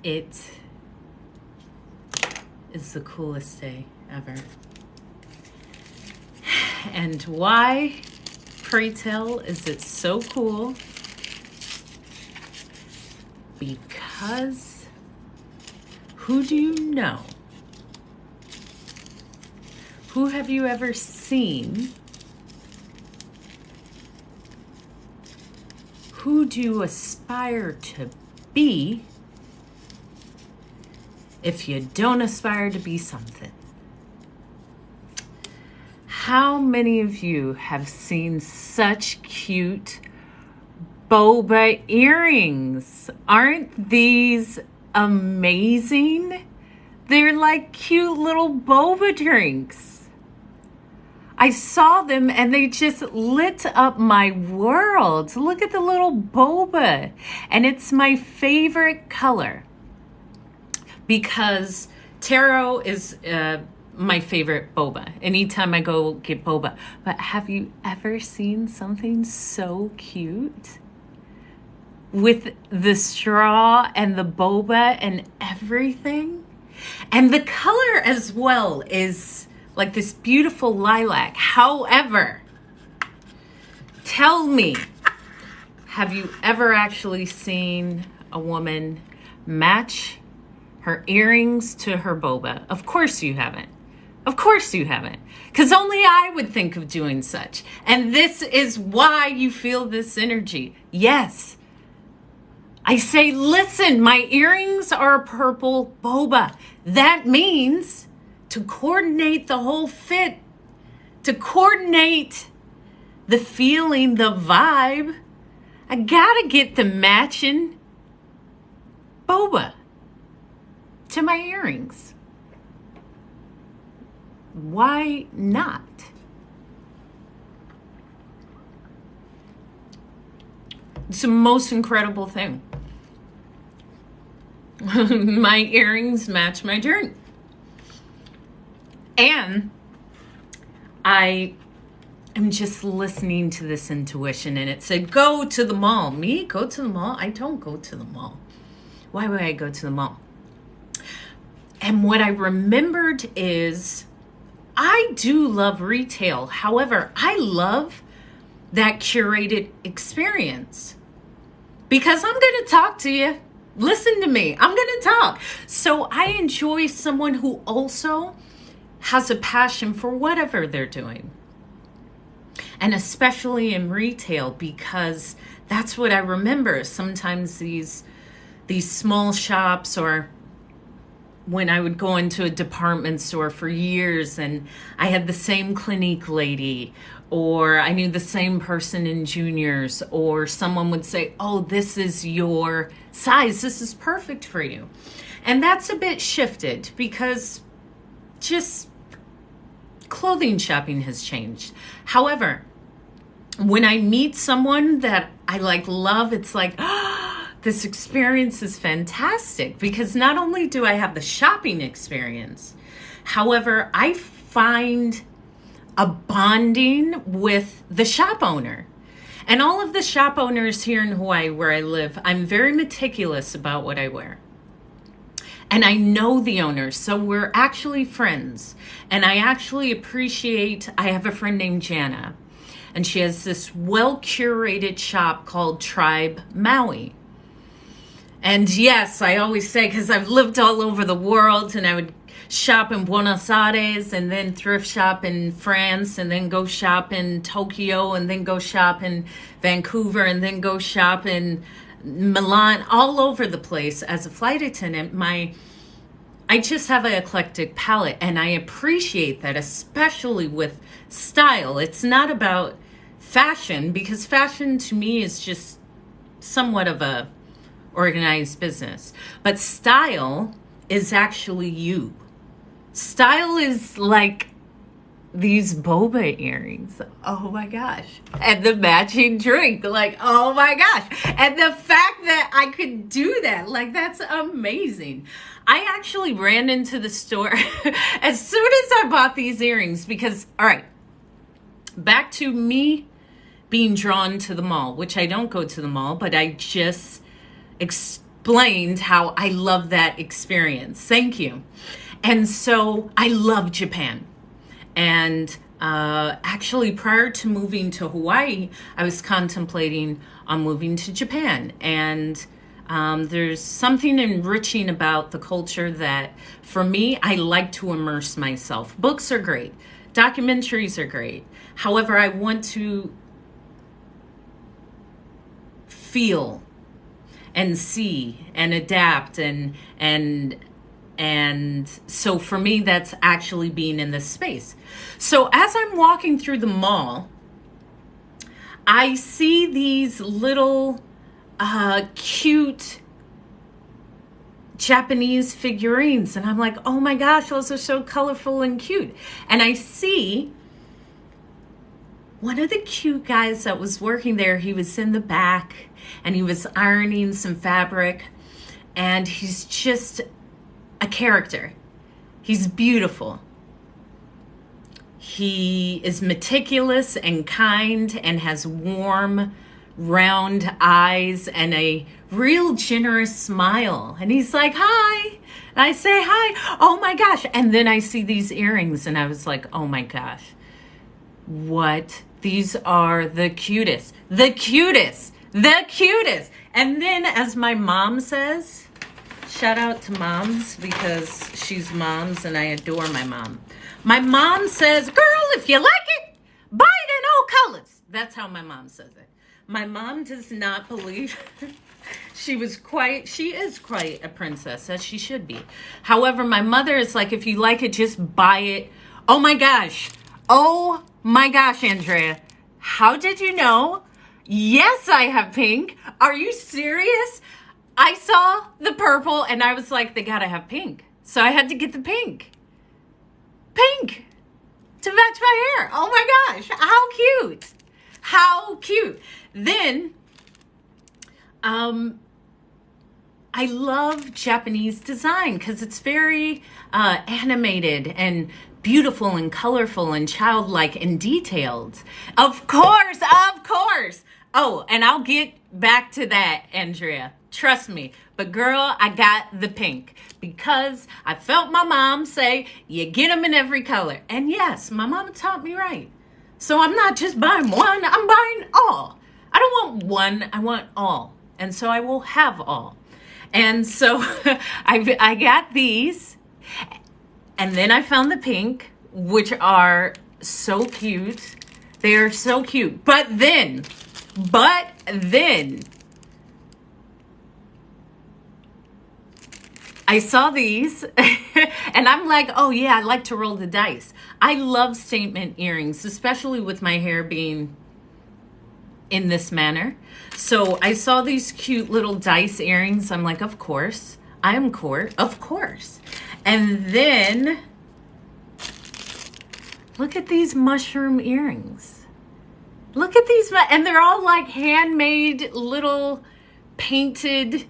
It is the coolest day ever. And why, pray tell, is it so cool? Because who do you know? Who have you ever seen? Who do you aspire to be if you don't aspire to be something? How many of you have seen such cute boba earrings? Aren't these amazing? They're like cute little boba drinks. I saw them and they just lit up my world. Look at the little boba. And it's my favorite color because taro is my favorite boba. Anytime I go get boba. But have you ever seen something so cute? With the straw and the boba and everything? And the color as well is like this beautiful lilac. However, tell me, have you ever actually seen a woman match her earrings to her boba? Of course you haven't. Of course you haven't. Because only I would think of doing such. And this is why you feel this energy. Yes. I say, listen, my earrings are purple boba. That means to coordinate the whole fit, to coordinate the feeling, the vibe, I gotta get the matching boba to my earrings. Why not? It's the most incredible thing. My earrings match my drink. And I am just listening to this intuition and it said, go to the mall. Me? Go to the mall? I don't go to the mall. Why would I go to the mall? And what I remembered is I do love retail. However, I love that curated experience because I'm going to talk to you. Listen to me. I'm going to talk. So I enjoy someone who also has a passion for whatever they're doing. And especially in retail, because that's what I remember. Sometimes these small shops, or when I would go into a department store for years and I had the same Clinique lady, or I knew the same person in juniors, or someone would say, oh, this is your size. This is perfect for you. And that's a bit shifted because just clothing shopping has changed. However, when I meet someone that I love, it's like, oh, this experience is fantastic because not only do I have the shopping experience, however, I find a bonding with the shop owner. And all of the shop owners here in Hawaii where I live, I'm very meticulous about what I wear. And I know the owners, so we're actually friends. And I actually appreciate, I have a friend named Jana, and she has this well-curated shop called Tribe Maui. And yes, I always say, because I've lived all over the world, and I would shop in Buenos Aires, and then thrift shop in France, and then go shop in Tokyo, and then go shop in Vancouver, and then go shop in Milan, all over the place as a flight attendant. I just have an eclectic palette, and I appreciate that, especially with style. It's not about fashion, because fashion to me is just somewhat of a organized business. But style is actually you. Style is like these boba earrings. Oh my gosh. And the matching drink. Like, oh my gosh. And the fact that I could do that, like, that's amazing. I actually ran into the store as soon as I bought these earrings because, all right, back to me being drawn to the mall, which I don't go to the mall, but I just explained how I love that experience. Thank you. And so I love Japan. And actually, prior to moving to Hawaii, I was contemplating on moving to Japan. And there's something enriching about the culture that, for me, I like to immerse myself. Books are great. Documentaries are great. However, I want to feel and see and adapt and so for me, that's actually being in this space. So as I'm walking through the mall, I see these little cute Japanese figurines, and I'm like, oh my gosh, those are so colorful and cute. And I see one of the cute guys that was working there. He was in the back and he was ironing some fabric, and he's just a character. He's beautiful. He is meticulous and kind and has warm, round eyes and a real generous smile. And he's like, hi. And I say, hi. Oh my gosh. And then I see these earrings and I was like, oh my gosh. What? These are the cutest. The cutest. The cutest. And then, as my mom says, shout out to moms because she's moms and I adore my mom. My mom says, girl, if you like it, buy it in all colors. That's how my mom says it. My mom does not believe she is quite a princess, as she should be. However, my mother is like, if you like it, just buy it. Oh my gosh. Oh my gosh, Andrea. How did you know? Yes, I have pink. Are you serious? I saw the purple and I was like, they gotta have pink. So I had to get the pink. Pink to match my hair. Oh my gosh, how cute. How cute. Then, I love Japanese design because it's very animated and beautiful and colorful and childlike and detailed. Of course, of course. Oh, and I'll get back to that, Andrea. Trust me. But girl, I got the pink because I felt my mom say, you get them in every color. And yes, my mom taught me right. So I'm not just buying one, I'm buying all. I don't want one, I want all. And so I will have all. And so I got these. And then I found the pink, which are so cute. They are so cute. But then, I saw these and I'm like, oh yeah, I like to roll the dice. I love statement earrings, especially with my hair being in this manner. So I saw these cute little dice earrings. I'm like, of course, of course. And then look at these mushroom earrings. Look at these, and they're all like handmade little painted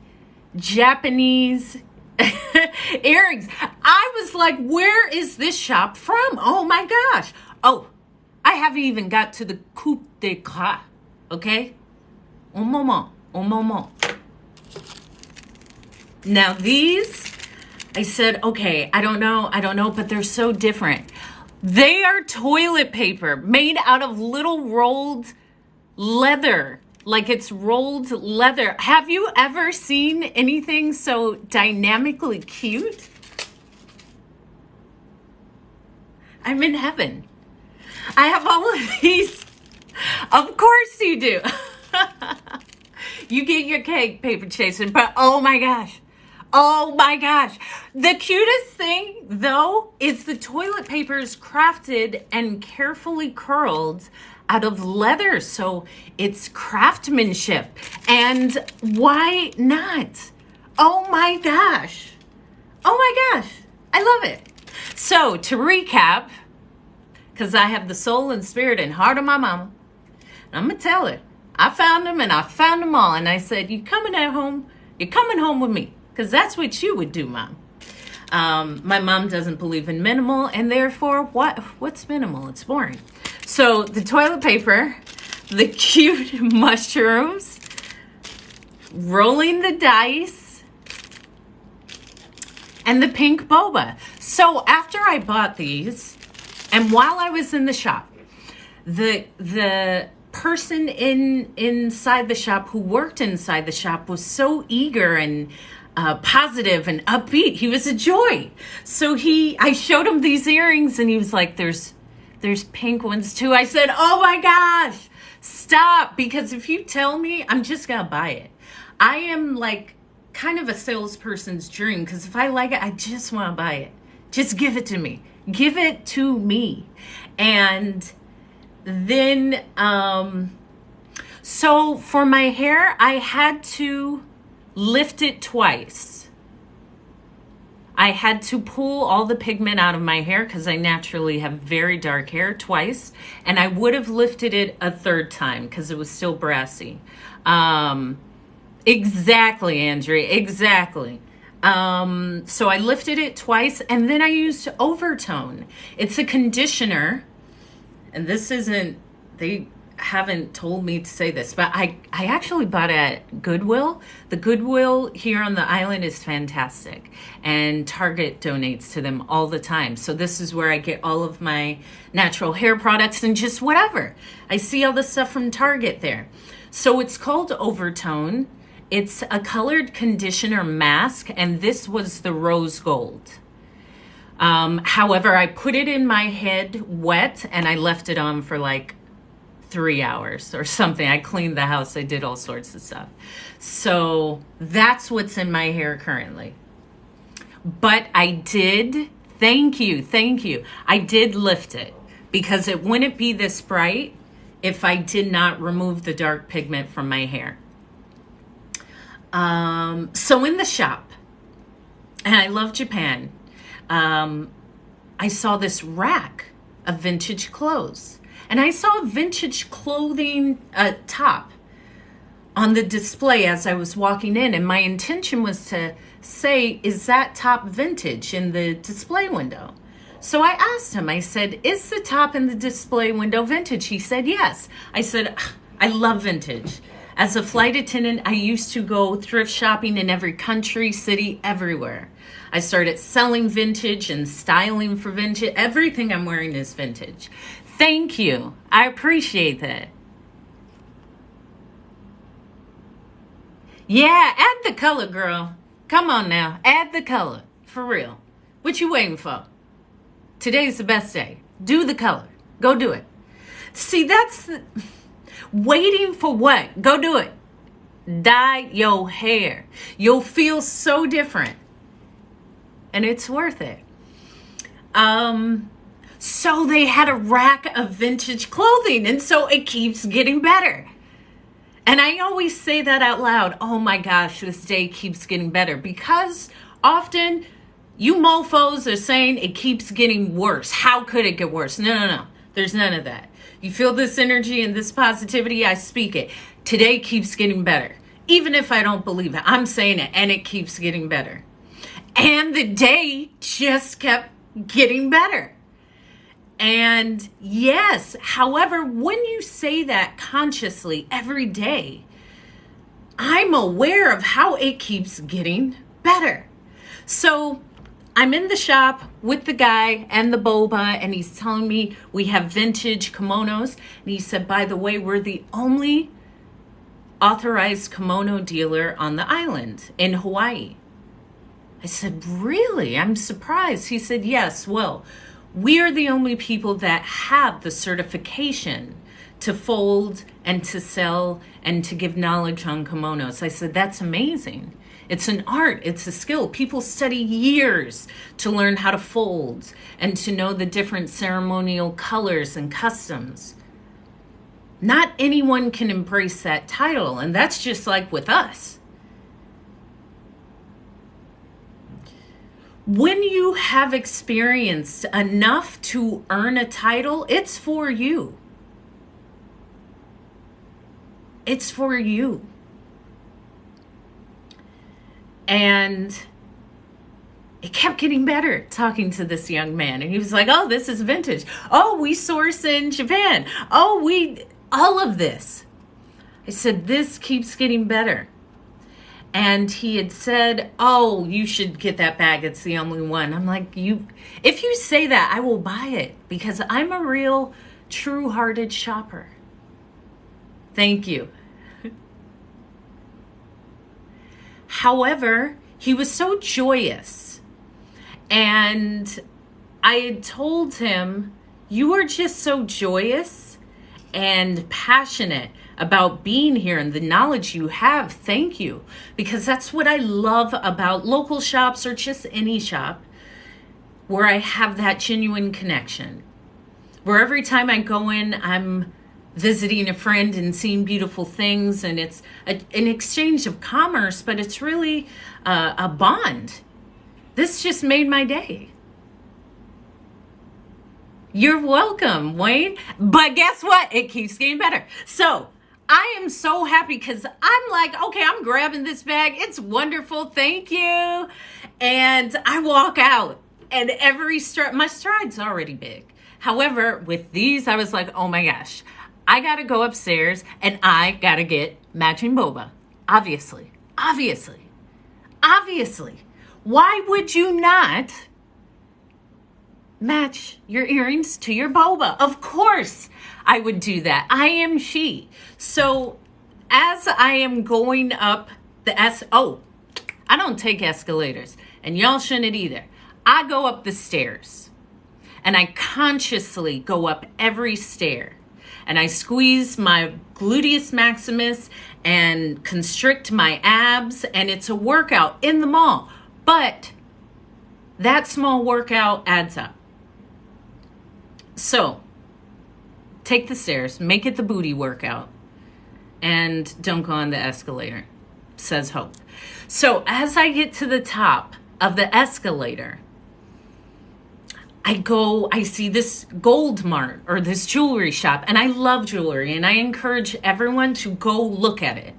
Japanese earrings. I was like, where is this shop from? Oh my gosh. Oh, I haven't even got to the coup d'éclat. Okay? Un moment. Now these, I said, okay, I don't know, but they're so different. They are toilet paper made out of little rolled leather. Like it's rolled leather. Have you ever seen anything so dynamically cute? I'm in heaven. I have all of these. Of course you do. You get your cake, Paper Chaser, but oh my gosh. Oh my gosh. The cutest thing, though, is the toilet paper is crafted and carefully curled out of leather. So it's craftsmanship. And why not? Oh my gosh. Oh my gosh. I love it. So to recap, because I have the soul and spirit and heart of my mama, I'm going to tell her. I found them and I found them all. And I said, you coming at home? You're coming home with me. Because that's what you would do, Mom. My mom doesn't believe in minimal, and therefore, what's minimal? It's boring. So the toilet paper, the cute mushrooms, rolling the dice, and the pink boba. So after I bought these, and while I was in the shop, the person inside the shop who worked inside the shop was so eager and positive and upbeat. He was a joy. So I showed him these earrings, and he was like, there's pink ones too. I said, oh my gosh, stop. Because if you tell me, I'm just going to buy it. I am like kind of a salesperson's dream, because if I like it, I just want to buy it. Just give it to me. Give it to me. And then, so for my hair, I had to lift it twice. I had to pull all the pigment out of my hair because I naturally have very dark hair twice. And I would have lifted it a third time because it was still brassy. Exactly, Andrea, exactly. So I lifted it twice, and then I used Overtone. It's a conditioner, and this isn't, they haven't told me to say this, but I actually bought it at Goodwill. The Goodwill here on the island is fantastic, and Target donates to them all the time. So this is where I get all of my natural hair products and just whatever. I see all the stuff from Target there. So it's called Overtone. It's a colored conditioner mask, and this was the rose gold. However, I put it in my head wet, and I left it on for like 3 hours or something. I cleaned the house. I did all sorts of stuff. So that's what's in my hair currently. But I did, thank you. I did lift it because it wouldn't be this bright if I did not remove the dark pigment from my hair. So in the shop, and I love Japan, I saw this rack of vintage clothes, and I saw a vintage clothing top on the display as I was walking in, and my intention was to say, is that top vintage in the display window? So I asked him, I said, is the top in the display window vintage? He said, yes. I said, I love vintage. As a flight attendant, I used to go thrift shopping in every country, city, everywhere. I started selling vintage and styling for vintage. Everything I'm wearing is vintage. Thank you. I appreciate that. Yeah, add the color, girl. Come on now. Add the color. For real. What you waiting for? Today's the best day. Do the color. Go do it. See, that's... Waiting for what? Go do it. Dye your hair. You'll feel so different. And it's worth it. So they had a rack of vintage clothing, and so it keeps getting better. And I always say that out loud. Oh my gosh, this day keeps getting better. Because often you mofos are saying it keeps getting worse. How could it get worse? No. There's none of that. You feel this energy and this positivity, I speak it. Today keeps getting better. Even if I don't believe it, I'm saying it, and it keeps getting better. And the day just kept getting better. And yes, however, when you say that consciously every day, I'm aware of how it keeps getting better. So I'm in the shop with the guy and the boba, and he's telling me we have vintage kimonos. And he said, by the way, we're the only authorized kimono dealer on the island in Hawaii. I said, really? I'm surprised. He said, yes, well, we are the only people that have the certification to fold and to sell and to give knowledge on kimonos. I said, that's amazing. It's an art, it's a skill. People study years to learn how to fold and to know the different ceremonial colors and customs. Not anyone can embrace that title, and that's just like with us. When you have experienced enough to earn a title, it's for you. It's for you. And it kept getting better talking to this young man. And he was like, oh, this is vintage. Oh, we source in Japan. Oh, all of this. I said, this keeps getting better. And he had said, oh, you should get that bag. It's the only one. I'm like, if you say that, I will buy it because I'm a real true-hearted shopper. Thank you. However, he was so joyous. And I had told him, you are just so joyous and passionate about being here and the knowledge you have. Thank you. Because that's what I love about local shops or just any shop where I have that genuine connection. Where every time I go in, I'm visiting a friend and seeing beautiful things, and it's an exchange of commerce, but it's really a bond. This just made my day. You're welcome, Wayne. But guess what? It keeps getting better. So I am so happy because I'm like, okay, I'm grabbing this bag. It's wonderful. Thank you. And I walk out, and every stride, my stride's already big. However, with these, I was like, oh my gosh, I got to go upstairs and I got to get matching boba. Obviously. Why would you not match your earrings to your boba? Of course I would do that. I am she. So as I am going up the I don't take escalators, and y'all shouldn't either. I go up the stairs, and I consciously go up every stair, and I squeeze my gluteus maximus and constrict my abs, and it's a workout in the mall. But that small workout adds up. So take the stairs, make it the booty workout, and don't go on the escalator, says Hope. So as I get to the top of the escalator, I see this gold mart or this jewelry shop, and I love jewelry, and I encourage everyone to go look at it.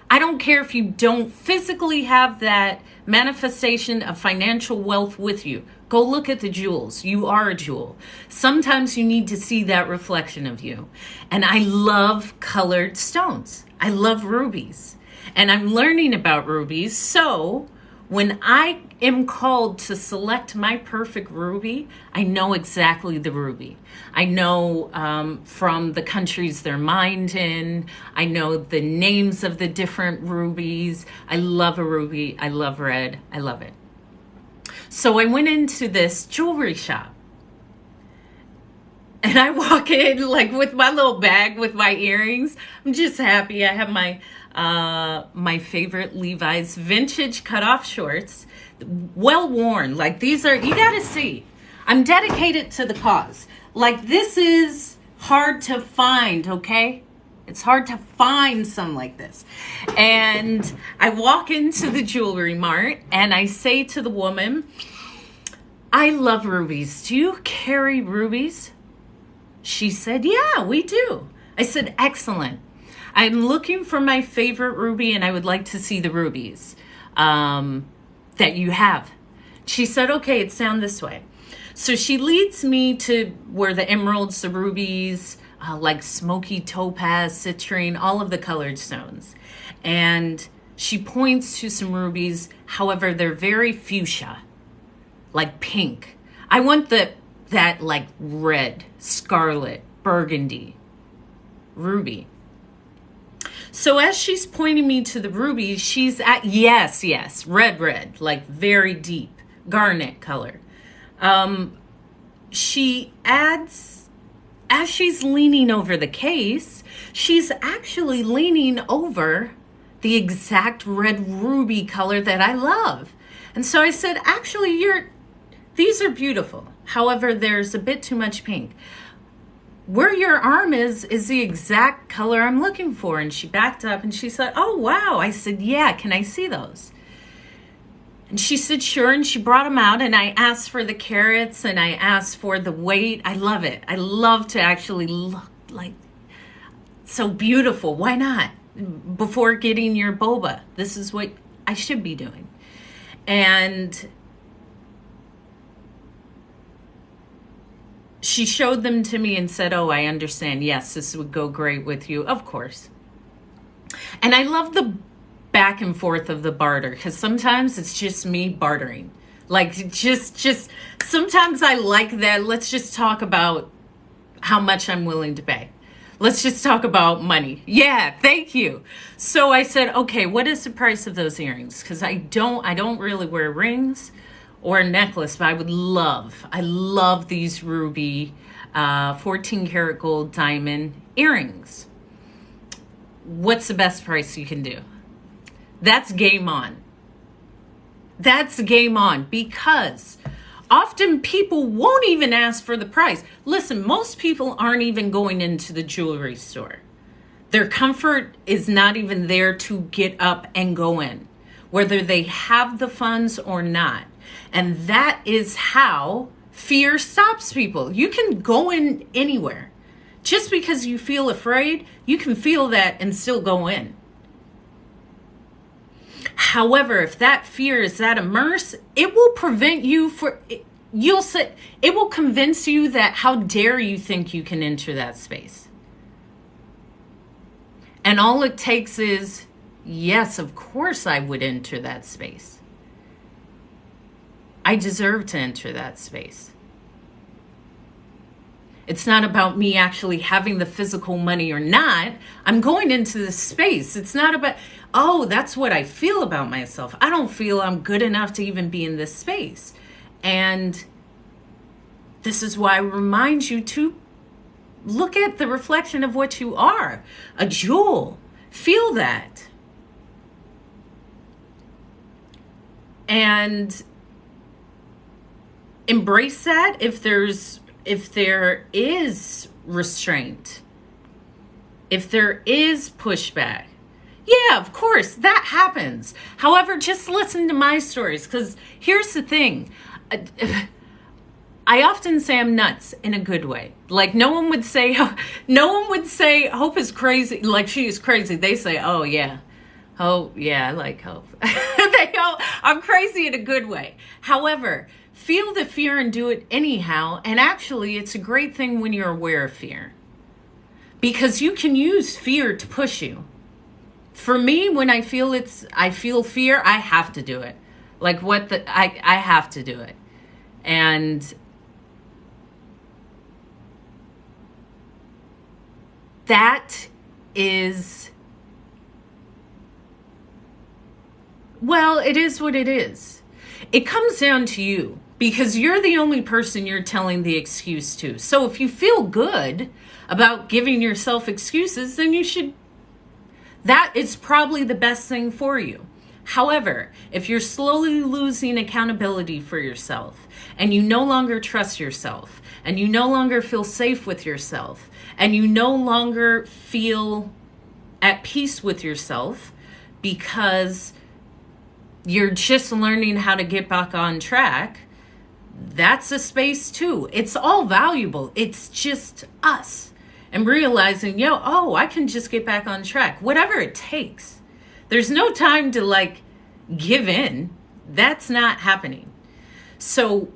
I don't care if you don't physically have that manifestation of financial wealth with you. Go look at the jewels. You are a jewel. Sometimes you need to see that reflection of you. And I love colored stones. I love rubies. And I'm learning about rubies. So when I am called to select my perfect ruby, I know exactly the ruby. I know from the countries they're mined in. I know the names of the different rubies. I love a ruby. I love red. I love it. So I went into this jewelry shop. And I walk in like with my little bag with my earrings. I'm just happy. I have my favorite Levi's vintage cutoff shorts, well worn. Like these are, you gotta see. I'm dedicated to the cause. Like this is hard to find, okay? It's hard to find some like this. And I walk into the jewelry mart and I say to the woman, I love rubies. Do you carry rubies? She said, yeah, we do. I said, excellent. I'm looking for my favorite ruby and I would like to see the rubies that you have. She said, okay, it's down this way. So she leads me to where the emeralds, the rubies, like smoky topaz, citrine, all of the colored stones. And she points to some rubies. However, they're very fuchsia, like pink. I want that like red, scarlet, burgundy ruby. So as she's pointing me to the ruby, she's at, yes, red, like very deep, garnet color. She adds, as she's leaning over the case, she's actually leaning over the exact red ruby color that I love. And so I said, actually, these are beautiful. However, there's a bit too much pink. Where your arm is the exact color I'm looking for. And she backed up and she said, oh, wow. I said, yeah, can I see those? And she said, sure. And she brought them out and I asked for the carats and I asked for the weight. I love it. I love to actually look like so beautiful. Why not? Before getting your boba, this is what I should be doing. And she showed them to me and said, oh, I understand. Yes, this would go great with you. Of course. And I love the back and forth of the barter, because sometimes it's just me bartering. Like, just sometimes I like that. Let's just talk about how much I'm willing to pay. Let's just talk about money. Yeah, thank you. So I said, okay, what is the price of those earrings? Because I don't really wear rings or a necklace, but I love these ruby 14 karat gold diamond earrings. What's the best price you can do? That's game on. That's game on, because often people won't even ask for the price. Listen, most people aren't even going into the jewelry store. Their comfort is not even there to get up and go in, whether they have the funds or not. And that is how fear stops people. You can go in anywhere. Just because you feel afraid, you can feel that and still go in. However, if that fear is that immersed, it will prevent you it will convince you that how dare you think you can enter that space. And all it takes is, yes, of course I would enter that space. I deserve to enter that space. It's not about me actually having the physical money or not. I'm going into this space. It's not about, oh, that's what I feel about myself. I don't feel I'm good enough to even be in this space. And this is why I remind you to look at the reflection of what you are. A jewel. Feel that. And embrace that if there is restraint, if there is pushback. Yeah, of course, that happens. However, just listen to my stories, because here's the thing. I often say I'm nuts in a good way. Like, no one would say Hope is crazy. Like, she is crazy. They say, oh yeah, I like Hope. They go, I'm crazy in a good way. However, feel the fear and do it anyhow. And actually, it's a great thing when you're aware of fear, because you can use fear to push you. For me, when I feel fear, I have to do it. Like I have to do it. And that is, well, it is what it is. It comes down to you, because you're the only person you're telling the excuse to. So if you feel good about giving yourself excuses, then that is probably the best thing for you. However, if you're slowly losing accountability for yourself, and you no longer trust yourself, and you no longer feel safe with yourself, and you no longer feel at peace with yourself because you're just learning how to get back on track, that's a space too. It's all valuable. It's just us. And realizing, I can just get back on track. Whatever it takes. There's no time to give in. That's not happening. So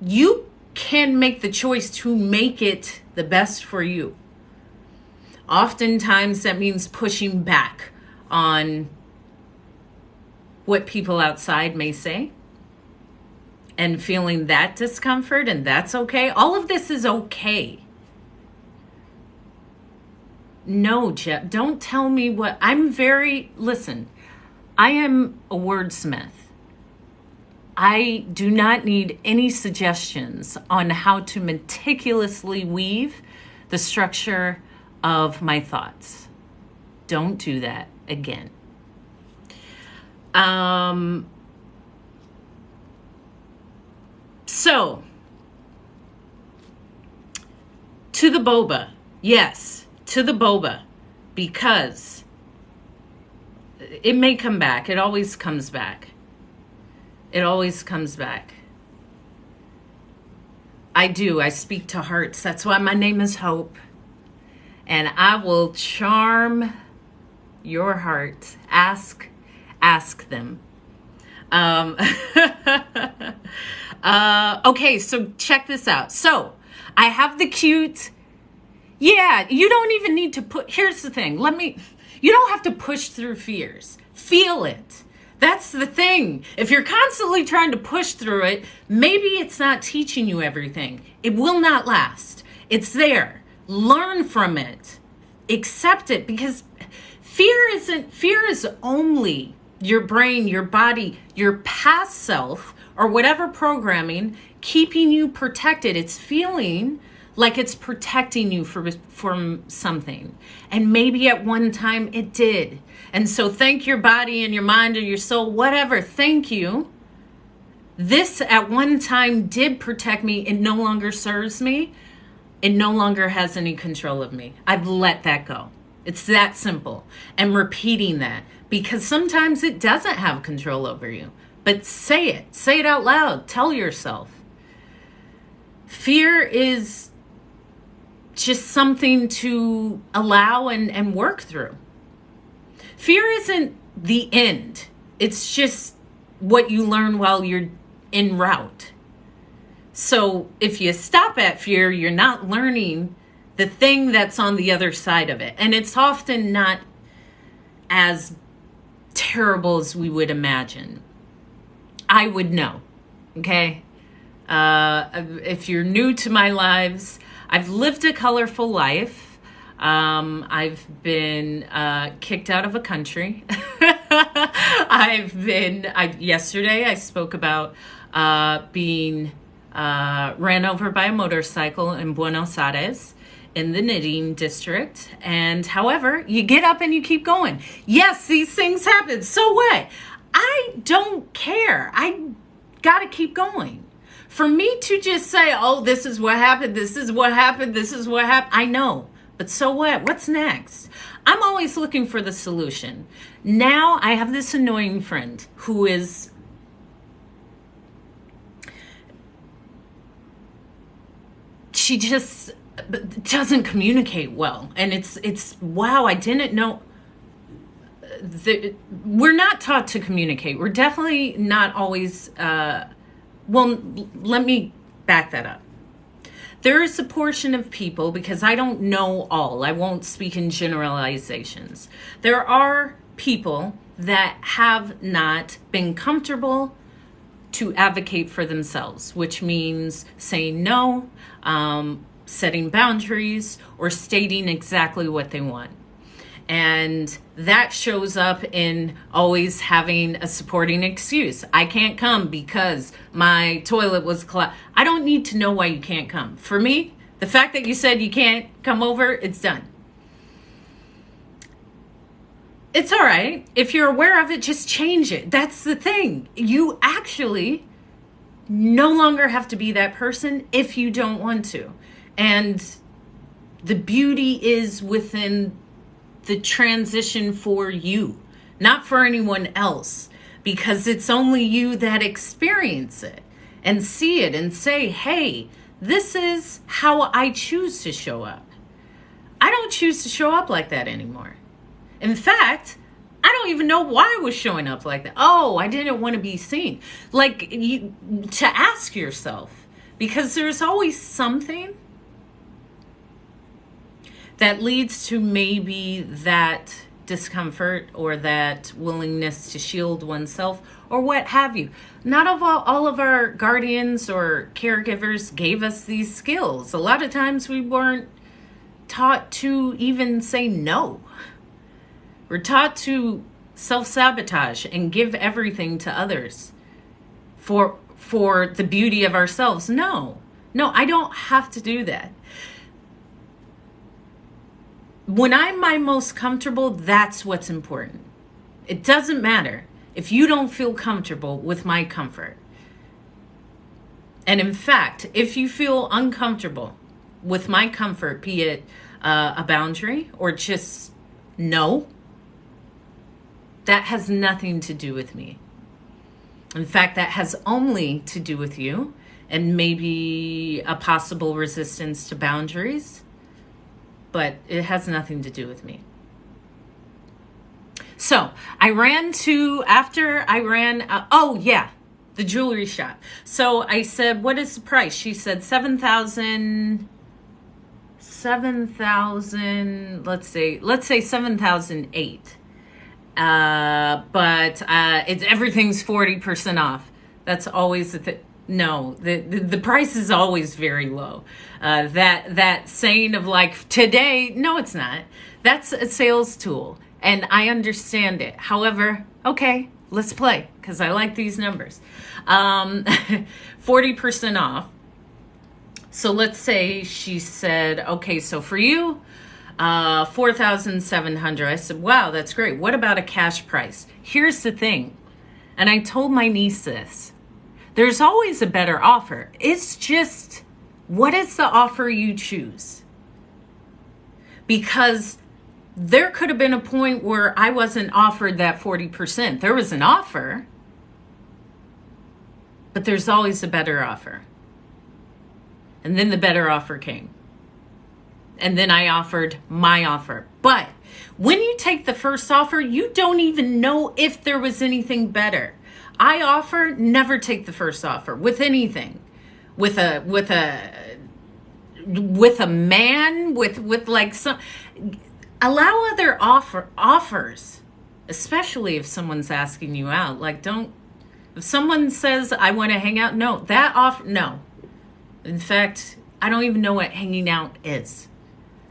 you can make the choice to make it the best for you. Oftentimes that means pushing back on what people outside may say and feeling that discomfort, and that's okay. All of this is okay. No, Jeff, don't tell me what listen, I am a wordsmith. I do not need any suggestions on how to meticulously weave the structure of my thoughts. Don't do that again. So, to the boba. Yes, to the boba. Because it may come back. It always comes back. It always comes back. I do. I speak to hearts. That's why my name is Hope. And I will charm your heart. Ask them. Okay, so check this out. So I have the cute, you don't even need to here's the thing. You don't have to push through fears. Feel it. That's the thing. If you're constantly trying to push through it, maybe it's not teaching you everything. It will not last. It's there. Learn from it. Accept it, because fear is only your brain, your body, your past self, or whatever programming keeping you protected. It's feeling like it's protecting you from something. And maybe at one time it did. And so thank your body and your mind or your soul, whatever, thank you. This at one time did protect me. It no longer serves me. It no longer has any control of me. I've let that go. It's that simple. And repeating that, because sometimes it doesn't have control over you. But say it out loud. Tell yourself. Fear is just something to allow and work through. Fear isn't the end. It's just what you learn while you're en route. So if you stop at fear, you're not learning the thing that's on the other side of it. And it's often not as terrible as we would imagine. I would know, okay? If you're new to my lives, I've lived a colorful life. I've been kicked out of a country. Yesterday I spoke about being ran over by a motorcycle in Buenos Aires in the knitting district. And however, you get up and you keep going. Yes, these things happen. So what? I don't care. I got to keep going. For me to just say, oh, this is what happened, this is what happened, this is what happened, I know. But so what? What's next? I'm always looking for the solution. Now I have this annoying friend who is she just doesn't communicate well. And it's wow, I didn't know. We're not taught to communicate. We're definitely not always, let me back that up. There is a portion of people, because I don't know all, I won't speak in generalizations. There are people that have not been comfortable to advocate for themselves, which means saying no, setting boundaries, or stating exactly what they want. And that shows up in always having a supporting excuse. I can't come because my toilet was clogged. I don't need to know why you can't come. For me, the fact that you said you can't come over, it's done. It's all right. If you're aware of it, just change it. That's the thing. You actually no longer have to be that person if you don't want to. And the beauty is within the transition for you, not for anyone else, because it's only you that experience it and see it and say, hey, this is how I choose to show up. I don't choose to show up like that anymore. In fact, I don't even know why I was showing up like that. Oh, I didn't want to be seen. Like, to ask yourself, because there's always something that leads to maybe that discomfort or that willingness to shield oneself or what have you. Not all of our guardians or caregivers gave us these skills. A lot of times we weren't taught to even say no. We're taught to self-sabotage and give everything to others for the beauty of ourselves. No, I don't have to do that. When I'm my most comfortable, that's what's important. It doesn't matter if you don't feel comfortable with my comfort. And in fact, if you feel uncomfortable with my comfort, be it a boundary or just no, that has nothing to do with me. In fact, that has only to do with you and maybe a possible resistance to boundaries. But it has nothing to do with me. So after I ran, the jewelry shop. So I said, what is the price? She said $7,700. 7,000, let's say 7,008. But it's everything's 40% off. That's always no, the price is always very low. That saying of like today, no, it's not. That's a sales tool, and I understand it. However, okay, let's play because I like these numbers. 40% off. So let's say she said, okay, so for you, 4,700. I said, wow, that's great. What about a cash price? Here's the thing. And I told my niece this. There's always a better offer. It's just, what is the offer you choose? Because there could have been a point where I wasn't offered that 40%. There was an offer, but there's always a better offer. And then the better offer came. And then I offered my offer. But when you take the first offer, you don't even know if there was anything better. I offer never take the first offer with anything. With a man, with like some, allow other offers, especially if someone's asking you out. Like if someone says I want to hang out, no, that offer, no. In fact, I don't even know what hanging out is.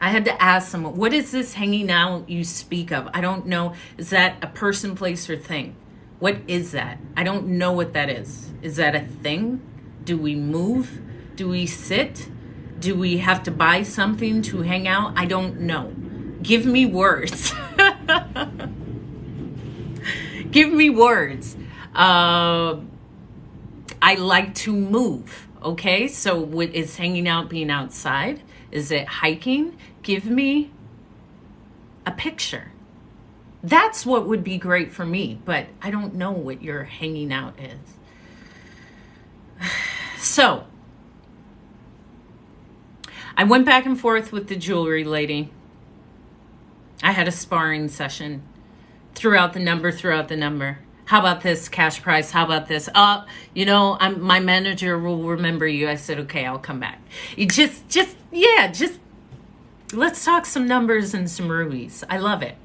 I had to ask someone, what is this hanging out you speak of? I don't know. Is that a person, place, or thing? What is that? I don't know what that is. Is that a thing? Do we move? Do we sit? Do we have to buy something to hang out? I don't know. Give me words. Give me words. I like to move. Okay, so what is hanging out being outside? Is it hiking? Give me a picture. That's what would be great for me, but I don't know what your hanging out is. So, I went back and forth with the jewelry lady. I had a sparring session throughout the number. How about this cash price? How about this? My manager will remember you. I said, okay, I'll come back. You just let's talk some numbers and some rubies. I love it.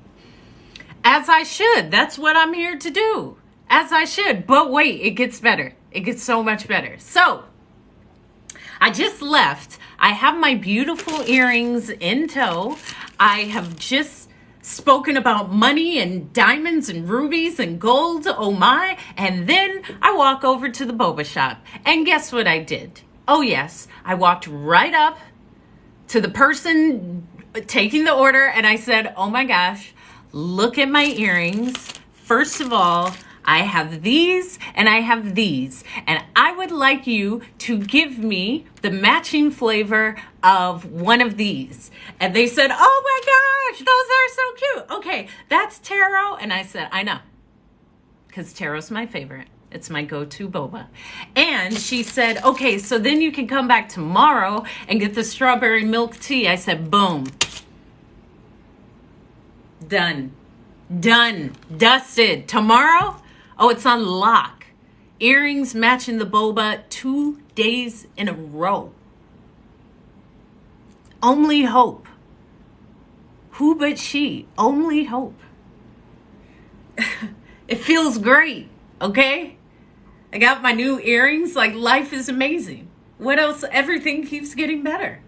As I should. That's what I'm here to do. As I should. But wait, it gets better. It gets so much better. So, I just left. I have my beautiful earrings in tow. I have just spoken about money and diamonds and rubies and gold, oh my. And then I walk over to the boba shop. And guess what I did? Oh yes, I walked right up to the person taking the order and I said, oh my gosh, look at my earrings. First of all, I have these and I have these. And I would like you to give me the matching flavor of one of these. And they said, oh my gosh, those are so cute. Okay, that's taro. And I said, I know, because taro's my favorite. It's my go-to boba. And she said, okay, so then you can come back tomorrow and get the strawberry milk tea. I said, boom. Done. Dusted. Tomorrow, oh, it's on lock. Earrings matching the boba 2 days in a row. Only hope. Who but she? Only hope. It feels great, okay? I got my new earrings. Like, life is amazing. What else? Everything keeps getting better.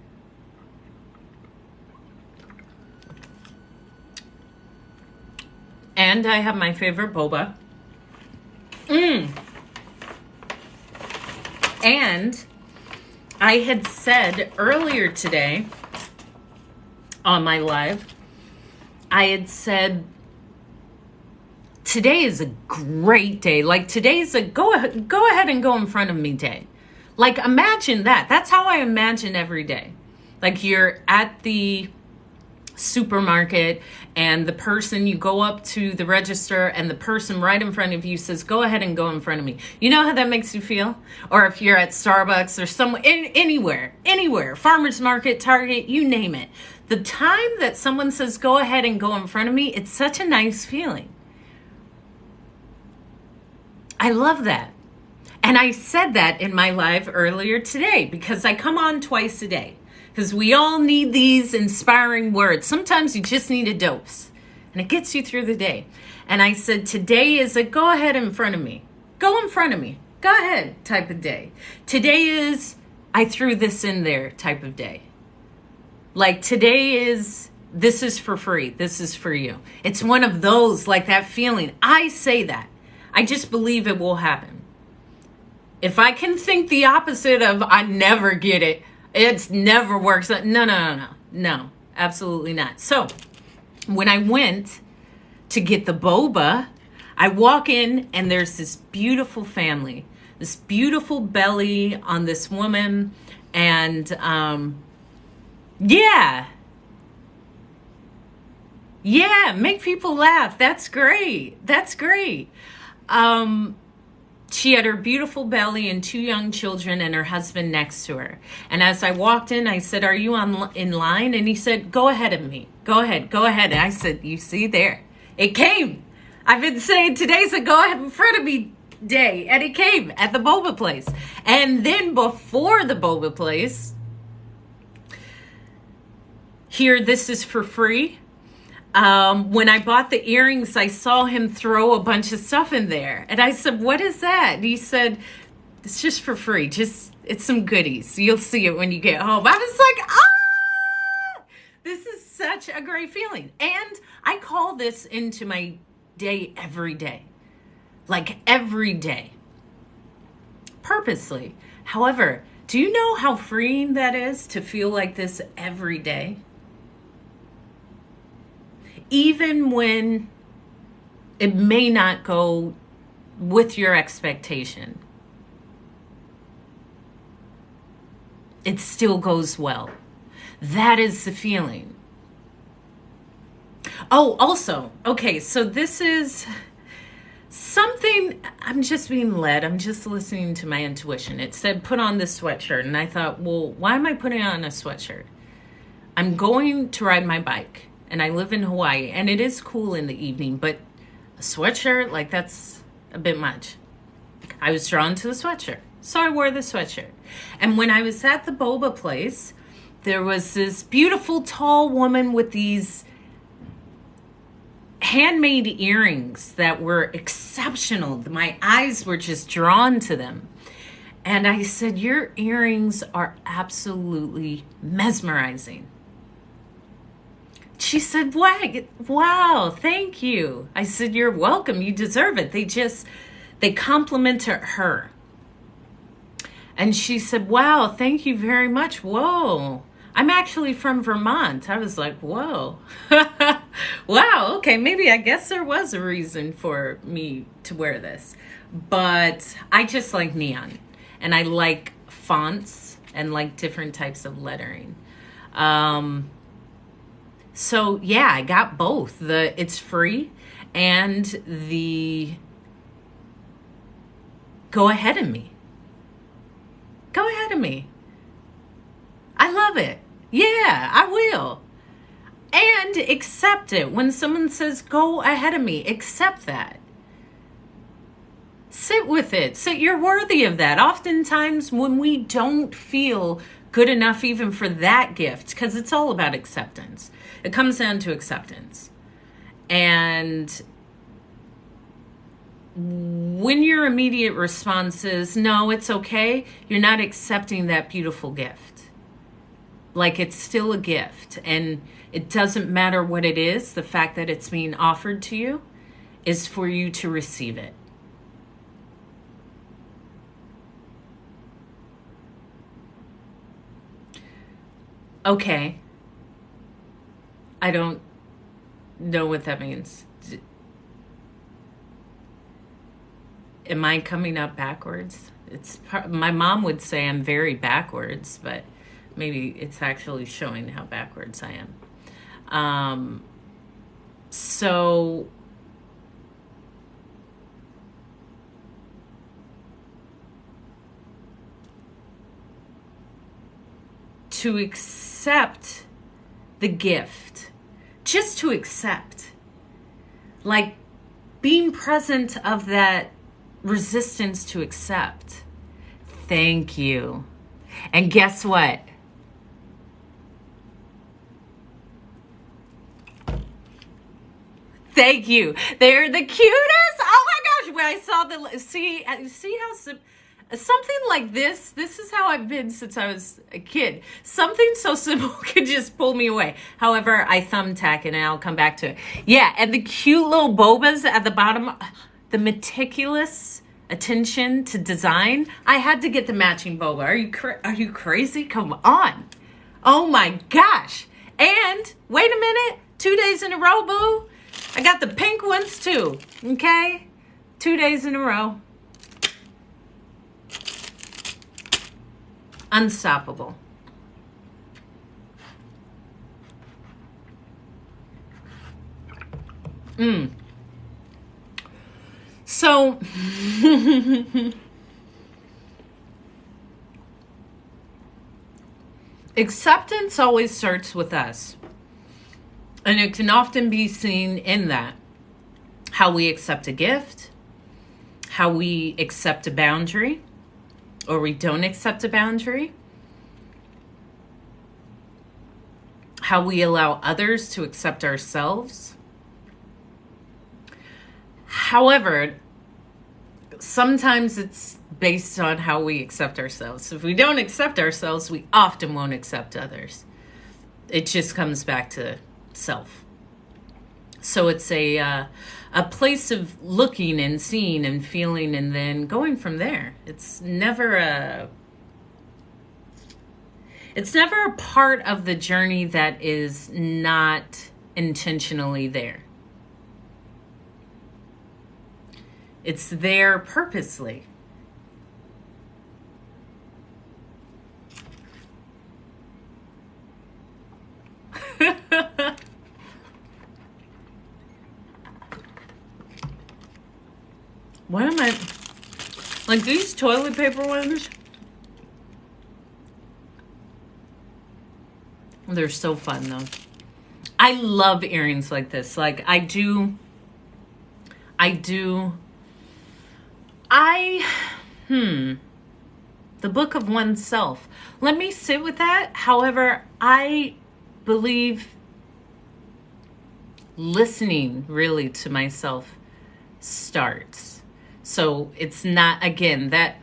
And I have my favorite boba. And I had said earlier today on my live, I had said, today is a great day. Like, today's a go ahead and go in front of me day. Like, imagine that. That's how I imagine every day. Like, you're at the supermarket and the person, you go up to the register and the person right in front of you says, go ahead and go in front of me. You know how that makes you feel? Or if you're at Starbucks or somewhere, anywhere, farmer's market, Target, you name it. The time that someone says, go ahead and go in front of me, it's such a nice feeling. I love that. And I said that in my live earlier today because I come on twice a day. because we all need these inspiring words. Sometimes you just need a dose, and it gets you through the day. And I said, today is a go ahead in front of me. Go in front of me. Go ahead type of day. Today is I threw this in there type of day. Like today is, this is for free. This is for you. It's one of those, like that feeling. I say that. I just believe it will happen. If I can think the opposite of I never get it, it's never works. No, absolutely not. So when I went to get the boba, I walk in and there's this beautiful family, this beautiful belly on this woman. And yeah, make people laugh. That's great. That's great. She had her beautiful belly and 2 young children and her husband next to her. And as I walked in, I said, are you in line? And he said, go ahead of me. Go ahead. And I said, you see there, it came. I've been saying today's a go ahead in front of me day. And it came at the boba place. And then before the boba place, here, this is for free. When I bought the earrings, I saw him throw a bunch of stuff in there. And I said, what is that? And he said, it's just for free. It's some goodies. You'll see it when you get home. I was like, this is such a great feeling. And I call this into my day every day. Like every day. Purposely. However, do you know how freeing that is to feel like this every day? Even when it may not go with your expectation, it still goes well. That is the feeling. Oh, also, okay, so this is something, I'm just being led. I'm just listening to my intuition. It said, put on this sweatshirt. And I thought, well, why am I putting on a sweatshirt? I'm going to ride my bike. And I live in Hawaii, and it is cool in the evening, but a sweatshirt, like that's a bit much. I was drawn to the sweatshirt, so I wore the sweatshirt. And when I was at the boba place, there was this beautiful tall woman with these handmade earrings that were exceptional. My eyes were just drawn to them. And I said, your earrings are absolutely mesmerizing. She said, wow, thank you. I said, you're welcome. You deserve it. They complimented her. And she said, wow, thank you very much. Whoa, I'm actually from Vermont. I was like, whoa. Wow, okay, maybe I guess there was a reason for me to wear this. But I just like neon. And I like fonts and like different types of lettering. So yeah, I got both. It's free and the go ahead of me. Go ahead of me. I love it. Yeah, I will. And accept it. When someone says go ahead of me, accept that. Sit with it. So you're worthy of that. Oftentimes when we don't feel good enough even for that gift, because it's all about acceptance. It comes down to acceptance. And when your immediate response is, no, it's okay, you're not accepting that beautiful gift. Like it's still a gift. And it doesn't matter what it is. The fact that it's being offered to you is for you to receive it. Okay. I don't know what that means. Am I coming up backwards? My mom would say I'm very backwards, but maybe it's actually showing how backwards I am. So to accept the gift, just to accept, like being present of that resistance to accept. Thank you. And guess what? Thank you. They're the cutest. Oh my gosh! When I saw see how something like this is how I've been since I was a kid. Something so simple could just pull me away. However, I thumbtack it, and I'll come back to it. Yeah, and the cute little bobas at the bottom, the meticulous attention to design. I had to get the matching boba. Are you crazy? Come on. Oh my gosh. And wait a minute, 2 days in a row, boo. I got the pink ones too, okay? 2 days in a row. Unstoppable. So, acceptance always starts with us. And it can often be seen in that. How we accept a gift, how we accept a boundary, or we don't accept a boundary, how we allow others to accept ourselves. However, sometimes it's based on how we accept ourselves. If we don't accept ourselves, we often won't accept others. It just comes back to self. So it's a place of looking and seeing and feeling and then going from there. It's never a part of the journey that is not intentionally there. It's there purposely. What am I... Like these toilet paper ones? They're so fun though. I love earrings like this. Like I do... The book of oneself. Let me sit with that. However, I believe listening really to myself starts. So it's not, again, that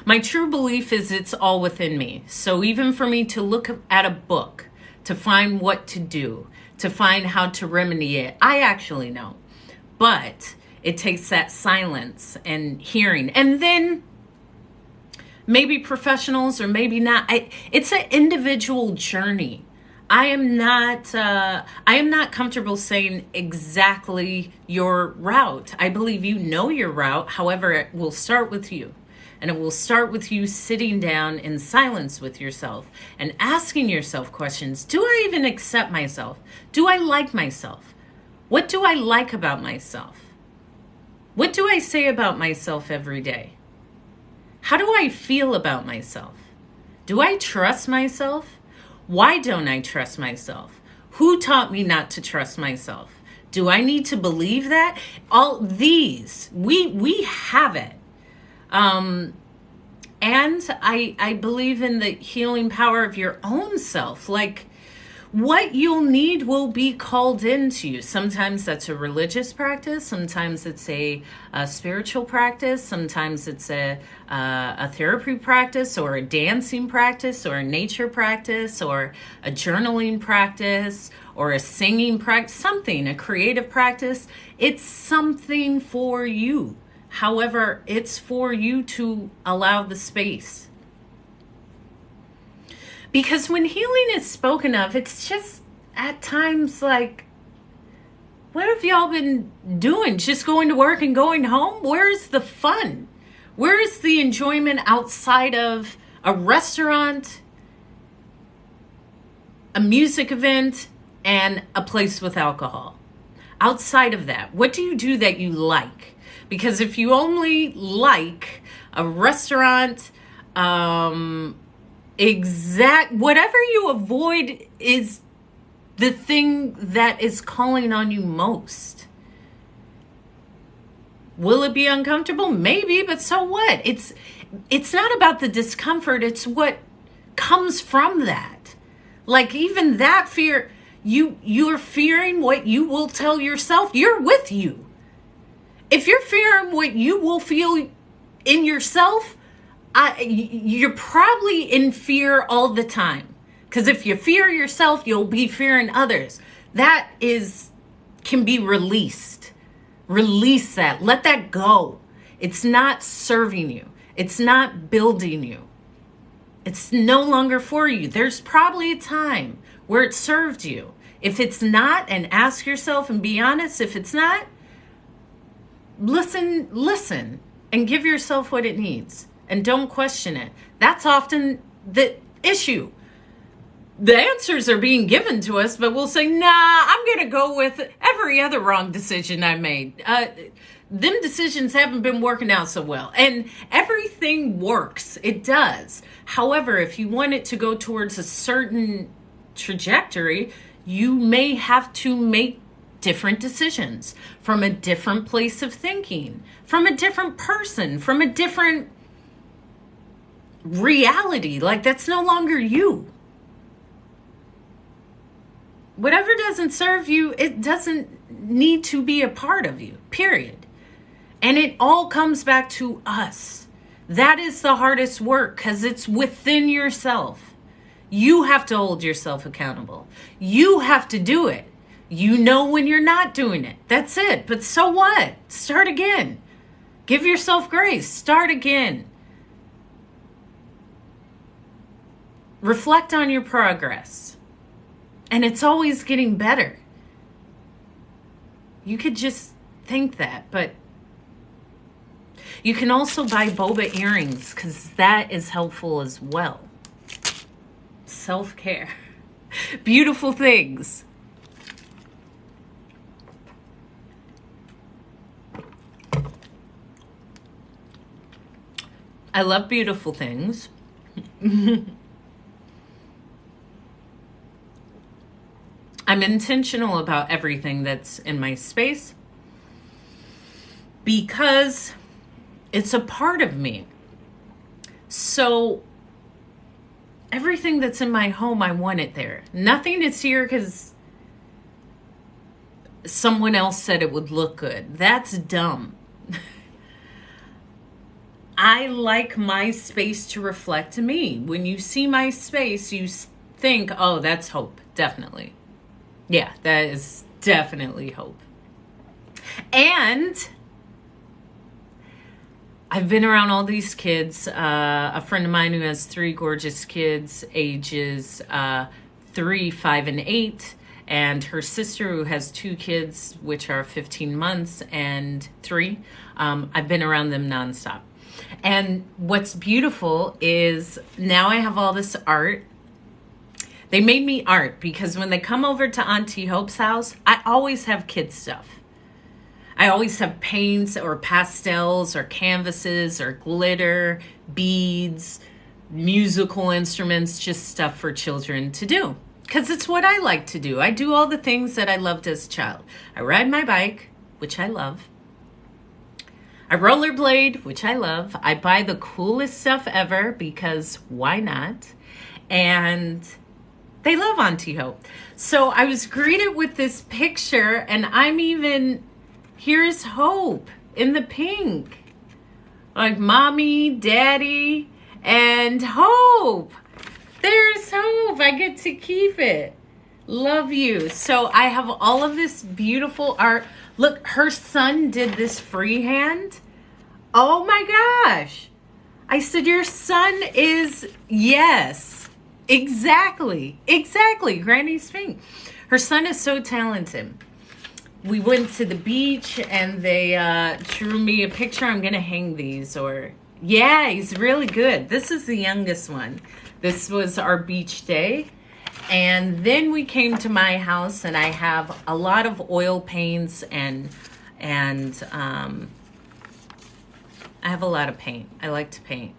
my true belief is it's all within me. So even for me to look at a book, to find what to do, to find how to remedy it, I actually know. But it takes that silence and hearing. And then maybe professionals or maybe not. It's an individual journey. I am not comfortable saying exactly your route. I believe you know your route. However, it will start with you. And it will start with you sitting down in silence with yourself and asking yourself questions. Do I even accept myself? Do I like myself? What do I like about myself? What do I say about myself every day? How do I feel about myself? Do I trust myself? Why don't I trust myself? Who taught me not to trust myself? Do I need to believe that? All these, we have it. And I believe in the healing power of your own self. Like, what you'll need will be called into you. Sometimes that's a religious practice. Sometimes it's a spiritual practice. Sometimes it's a therapy practice or a dancing practice or a nature practice or a journaling practice or a singing practice, something, a creative practice. It's something for you. However, it's for you to allow the space. Because when healing is spoken of, it's just at times like, what have y'all been doing? Just going to work and going home? Where's the fun? Where's the enjoyment outside of a restaurant, a music event, and a place with alcohol? Outside of that, what do you do that you like? Because if you only like a restaurant, whatever you avoid is the thing that is calling on you most. Will it be uncomfortable? Maybe, but so what? It's not about the discomfort, it's what comes from that. Like even that fear, You're fearing what you will tell yourself. You're with you. If you're fearing what you will feel in yourself, you're probably in fear all the time. Because if you fear yourself, you'll be fearing others. That can be released. Release that. Let that go. It's not serving you. It's not building you. It's no longer for you. There's probably a time where it served you. If it's not, and ask yourself and be honest, if it's not, listen, and give yourself what it needs. And don't question it. That's often the issue. The answers are being given to us, but we'll say, nah, I'm going to go with every other wrong decision I made. Them decisions haven't been working out so well. And everything works. It does. However, if you want it to go towards a certain trajectory, you may have to make different decisions from a different place of thinking, from a different person, from a different reality. Like, that's no longer you. Whatever doesn't serve you, it doesn't need to be a part of you, period. And it all comes back to us. That is the hardest work because it's within yourself. You have to hold yourself accountable. You have to do it. You know when you're not doing it. That's it. But so what? Start again. Give yourself grace. Start again. Reflect on your progress. And it's always getting better. You could just think that, but you can also buy boba earrings because that is helpful as well. Self-care. Beautiful things. I love beautiful things. I'm intentional about everything that's in my space because it's a part of me. So everything that's in my home, I want it there. Nothing is here because someone else said it would look good. That's dumb. I like my space to reflect me. When you see my space, you think, oh, that's hope. Definitely. Yeah, that is definitely hope. And I've been around all these kids. A friend of mine who has 3 gorgeous kids, ages 3, 5, and 8. And her sister who has 2 kids, which are 15 months and 3. I've been around them nonstop. And what's beautiful is now I have all this art. They made me art because when they come over to Auntie Hope's house, I always have kid stuff. I always have paints or pastels or canvases or glitter, beads, musical instruments, just stuff for children to do. Because it's what I like to do. I do all the things that I loved as a child. I ride my bike, which I love. I rollerblade, which I love. I buy the coolest stuff ever because why not? And they love Auntie Hope. So I was greeted with this picture and here's Hope in the pink. Like mommy, daddy, and Hope. There's Hope. I get to keep it. Love you. So I have all of this beautiful art. Look, her son did this freehand. Oh my gosh. I said, your son is, yes, exactly. Granny's pink. Her son is so talented. We went to the beach and they drew me a picture. I'm going to hang these yeah, he's really good. This is the youngest one. This was our beach day. And then we came to my house and I have a lot of oil paints and I have a lot of paint. I like to paint.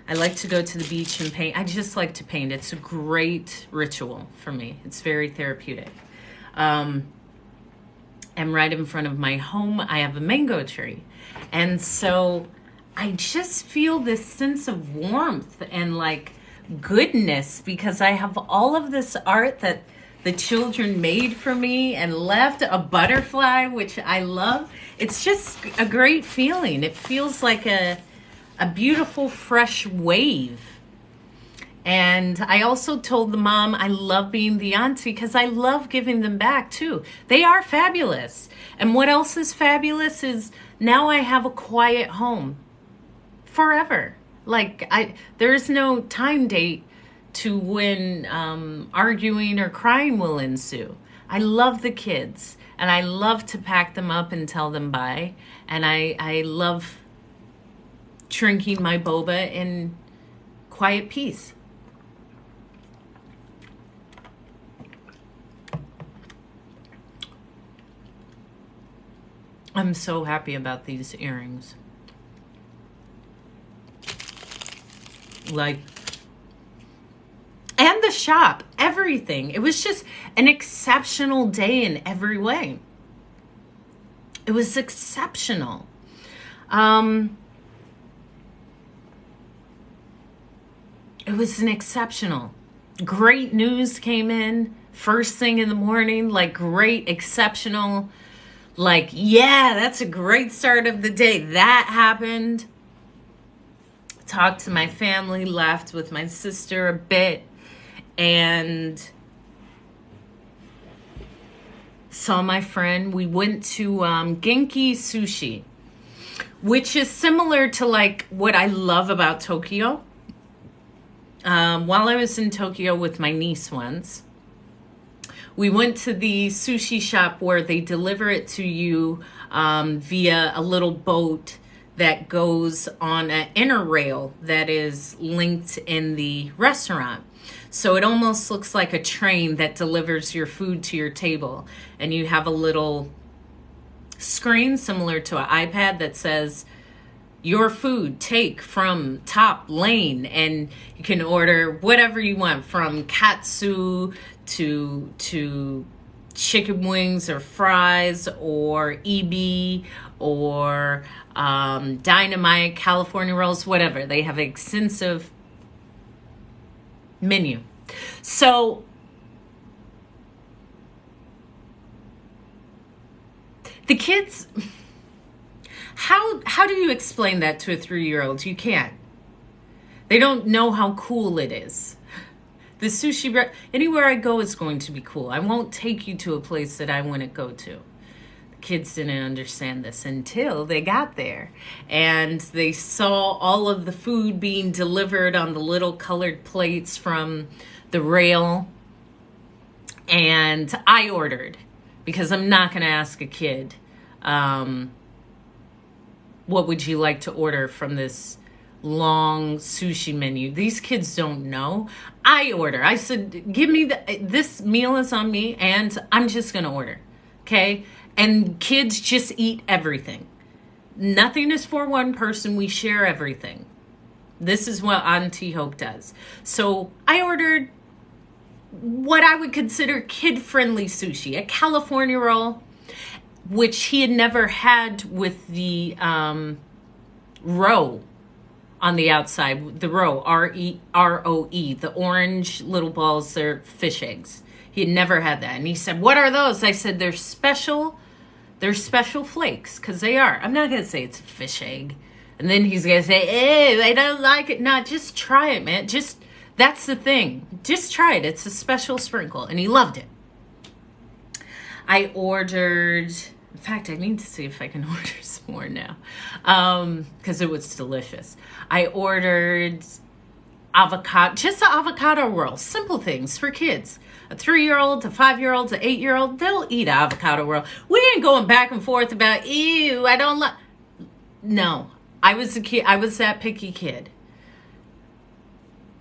I like to go to the beach and paint. I just like to paint. It's a great ritual for me. It's very therapeutic. And right in front of my home, I have a mango tree. And so I just feel this sense of warmth and like goodness because I have all of this art that the children made for me and left, a butterfly, which I love. It's just a great feeling. It feels like a beautiful, fresh wave. And I also told the mom I love being the auntie because I love giving them back too. They are fabulous. And what else is fabulous is now I have a quiet home forever. Like there's no time date to when arguing or crying will ensue. I love the kids and I love to pack them up and tell them bye. And I love drinking my boba in quiet peace. I'm so happy about these earrings. Like, and the shop, everything. It was just an exceptional day in every way. It was exceptional. It was an exceptional. Great news came in first thing in the morning, like great, exceptional. Like, yeah, that's a great start of the day. That happened. Talked to my family, laughed with my sister a bit, and saw my friend. We went to Genki Sushi, which is similar to like what I love about Tokyo. While I was in Tokyo with my niece once, we went to the sushi shop where they deliver it to you via a little boat that goes on an inner rail that is linked in the restaurant. So it almost looks like a train that delivers your food to your table. And you have a little screen similar to an iPad that says, your food, take from top lane. And you can order whatever you want, from katsu to chicken wings or fries or EB or dynamite, California rolls, whatever. They have an extensive menu. So the kids, how do you explain that to a 3-year-old? You can't. They don't know how cool it is. The sushi, anywhere I go is going to be cool. I won't take you to a place that I wouldn't go to. The kids didn't understand this until they got there. And they saw all of the food being delivered on the little colored plates from the rail. And I ordered, because I'm not going to ask a kid, what would you like to order from this long sushi menu? These kids don't know. I order. I said, give me this meal is on me and I'm just going to order. Okay. And kids just eat everything. Nothing is for one person. We share everything. This is what Auntie Hope does. So I ordered what I would consider kid-friendly sushi, a California roll, which he had never had with the roe on the outside, the roe, R-E-R-O-E, the orange little balls, they're fish eggs. He had never had that. And he said, what are those? I said, they're special flakes, because they are. I'm not going to say it's a fish egg. And then he's going to say, I don't like it. No, just try it, man. That's the thing. Just try it. It's a special sprinkle. And he loved it. I ordered, in fact, I need to see if I can order some more now, because it was delicious. I ordered avocado, just an avocado roll, simple things for kids. A 3-year-old, a 5-year-old, an 8-year-old, they'll eat an avocado roll. We ain't going back and forth about, ew, I don't like. No, I was a kid. I was that picky kid.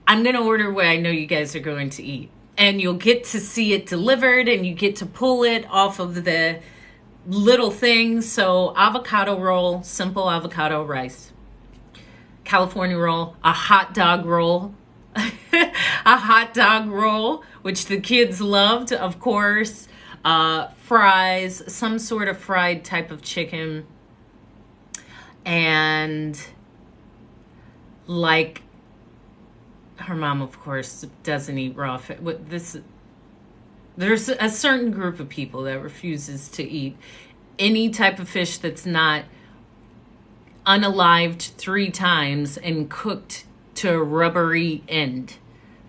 I'm going to order what I know you guys are going to eat. And you'll get to see it delivered and you get to pull it off of the little things. So avocado roll, simple avocado rice. California roll, a hot dog roll. A hot dog roll, which the kids loved, of course. Fries, some sort of fried type of chicken. And like, her mom, of course, doesn't eat raw fish. There's a certain group of people that refuses to eat any type of fish that's not unalived 3 times and cooked to a rubbery end.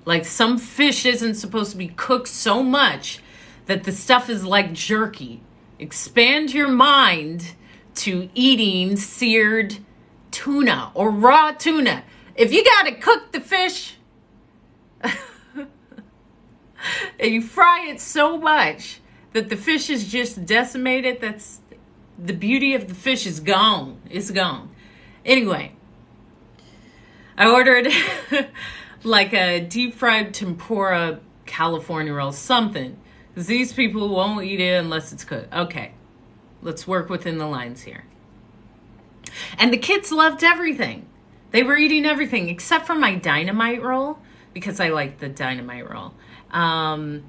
Like, some fish isn't supposed to be cooked so much that the stuff is like jerky. Expand your mind to eating seared tuna or raw tuna. If you gotta cook the fish and you fry it so much that the fish is just decimated, that's the beauty of the fish is gone. It's gone. Anyway, I ordered like a deep fried tempura California roll, something. Because these people won't eat it unless it's cooked. Okay, let's work within the lines here. And the kids loved everything. They were eating everything except for my dynamite roll, because I like the dynamite roll. And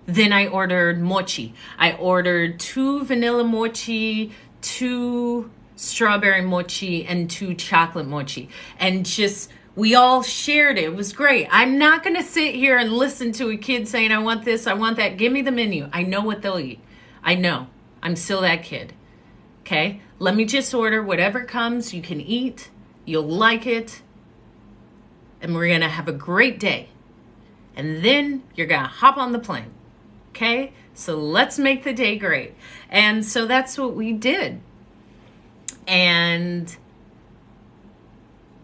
then I ordered mochi. I ordered 2 vanilla mochi, 2 strawberry mochi, and 2 chocolate mochi. And just, we all shared it. It was great. I'm not going to sit here and listen to a kid saying, I want this, I want that. Give me the menu. I know what they'll eat. I know. I'm still that kid. Okay? Let me just order whatever comes. You can eat. You'll like it. And we're going to have a great day. And then you're going to hop on the plane. Okay? So let's make the day great. And so that's what we did. And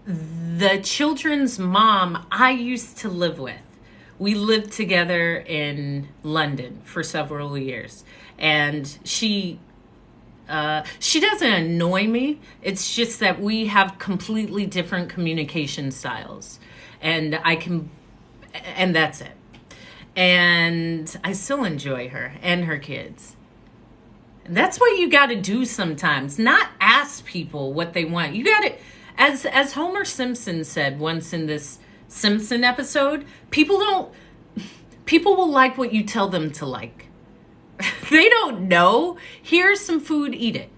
the children's mom I used to live with. We lived together in London for several years. And she doesn't annoy me. It's just that we have completely different communication styles. And that's it. And I still enjoy her and her kids. And that's what you got to do sometimes. Not ask people what they want. You got to, as Homer Simpson said once in this Simpson episode, people will like what you tell them to like. They don't know. Here's some food, eat it.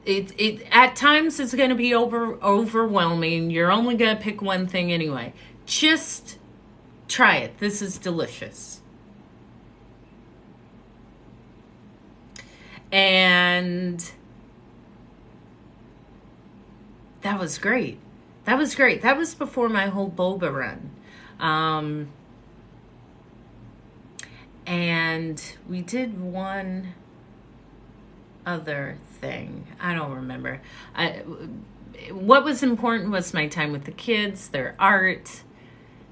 It at times it's going to be overwhelming. You're only going to pick one thing anyway. Just try it. This is delicious. And that was great. That was great. That was before my whole boba run. And we did one other thing. I don't remember. What was important was my time with the kids, their art,